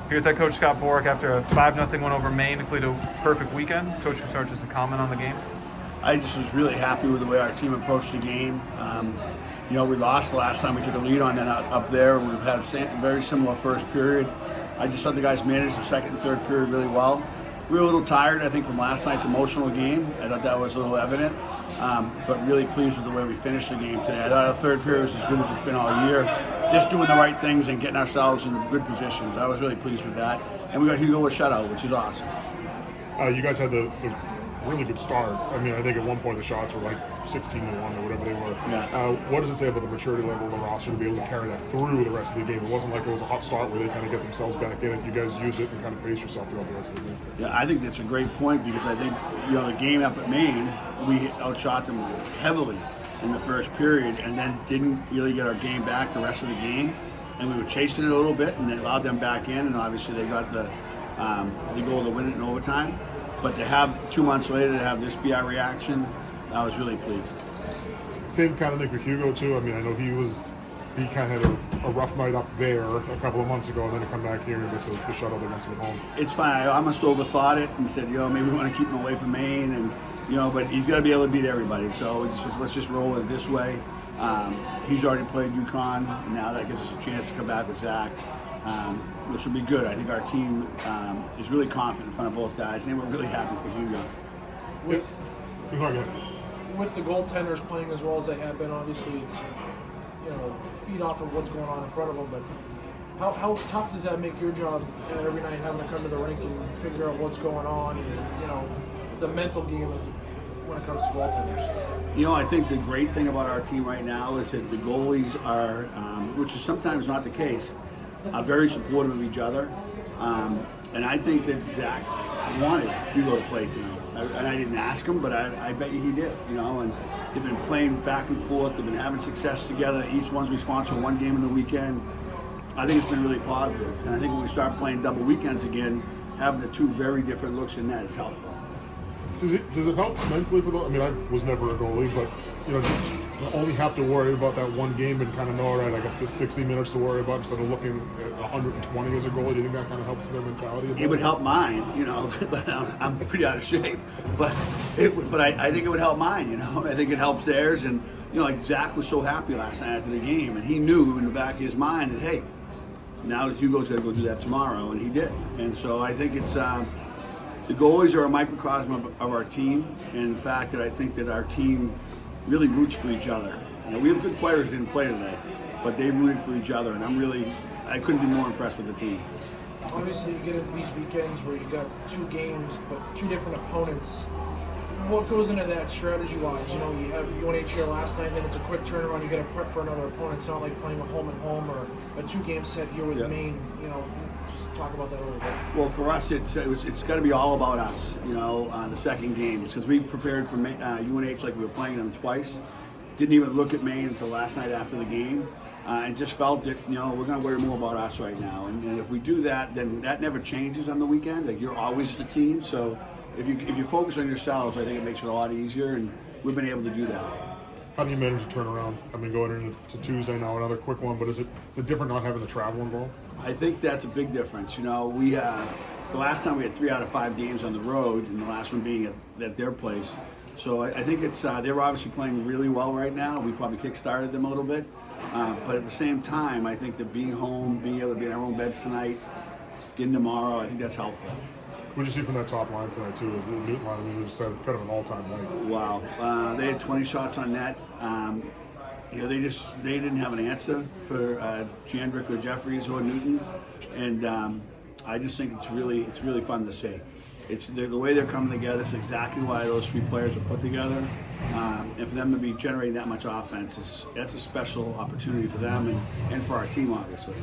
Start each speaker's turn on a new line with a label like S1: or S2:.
S1: Here with head coach Scott Borek after a 5-0 win over Maine, completed a perfect weekend. Coach, we start just a comment on the game.
S2: I just was really happy with the way our team approached the game. We lost the last time we took a lead on that up there. We've had a very similar first period. I just thought the guys managed the second and third period really well. We were a little tired, I think, from last night's emotional game. I thought that was a little evident, but really pleased with the way we finished the game today. I thought our third period was as good as it's been all year. Just doing the right things and getting ourselves in good positions. I was really pleased with that. And we got Hugo with shutout, which is awesome.
S3: You guys had the really good start. I mean, I think at one point the shots were like 16-1 or whatever they were.
S2: Yeah.
S3: What does it say about the maturity level of the roster to be able to carry that through the rest of the game? It wasn't like it was a hot start where they kind of get themselves back in it. You guys use it and kind of pace yourself throughout the rest of the game.
S2: Yeah, I think that's a great point because I think, the game up at Maine, we outshot them heavily in the first period and then didn't really get our game back the rest of the game. And we were chasing it a little bit and they allowed them back in, and obviously they got the goal to win it in overtime. But to have 2 months later to have this be our reaction, I was really pleased.
S3: Same kind of thing for Hugo too. I mean, I know he kind of had a rough night up there a couple of months ago, and then to come back here and get the shutout against him at home.
S2: It's fine. I must have overthought it and said, maybe we want to keep him away from Maine, and but he's got to be able to beat everybody. So let's just roll it this way. He's already played UConn, and now that gives us a chance to come back with Zach. Which will be good. I think our team is really confident in front of both guys, and we're really happy for Hugo.
S4: With the goaltenders playing as well as they have been, obviously it's feed off of what's going on in front of them. But how tough does that make your job every night, having to come to the rink and figure out what's going on, and the mental game when it comes to goaltenders?
S2: I think the great thing about our team right now is that the goalies are, which is sometimes not the case, are very supportive of each other, and I think that Zach wanted Hugo to play tonight, and I didn't ask him, but I bet you he did. And they've been playing back and forth. They've been having success together. Each one's responsible for one game in the weekend. I think it's been really positive, and I think when we start playing double weekends again, having the two very different looks in that is helpful.
S3: Does it help mentally for the? I mean, I was never a goalie, but to only have to worry about that one game and kind of know, all right, I got this 60 minutes to worry about instead of looking at 120 as a goalie. Do you think that kind of helps their mentality?
S2: It would help mine, but I'm pretty out of shape. But I think it would help mine, I think it helps theirs, and like Zach was so happy last night after the game, and he knew in the back of his mind that hey, now Hugo's got to go do that tomorrow, and he did. And so I think it's. The goalies are a microcosm of our team, and the fact that I think that our team really roots for each other. We have good players who didn't play today, but they rooted for each other, and I couldn't be more impressed with the team.
S4: Obviously, you get into these weekends where you got two games, but two different opponents. What goes into that strategy-wise? You have UNH here last night, then it's a quick turnaround. You got to prep for another opponent. It's not like playing a home and home or a two-game set here with Maine. Just talk about that a little bit.
S2: Well, for us, it's got to be all about us. The second game, because we prepared for UNH like we were playing them twice. Didn't even look at Maine until last night after the game, and just felt that we're going to worry more about us right now. And if we do that, then that never changes on the weekend. Like you're always the team. So if you focus on yourselves, I think it makes it a lot easier, and we've been able to do that.
S3: How do you manage to turn around? I mean, going into Tuesday now, another quick one, but is it different not having the travel involved?
S2: I think that's a big difference. The last time we had 3 out of 5 games on the road, and the last one being at their place. So I think it's they're obviously playing really well right now. We probably kick-started them a little bit, but at the same time, I think that being home, being able to be in our own beds tonight, getting tomorrow, I think that's helpful.
S3: What did you see from that top line tonight too? The Newton line, I mean, it was kind of an all-time night.
S2: Wow, they had 20 shots on net. They didn't have an answer for Jandrick or Jeffries or Newton, and I just think it's really fun to see. The way they're coming together. It's exactly why those 3 players are put together, and for them to be generating that much offense, that's a special opportunity for them and for our team, obviously.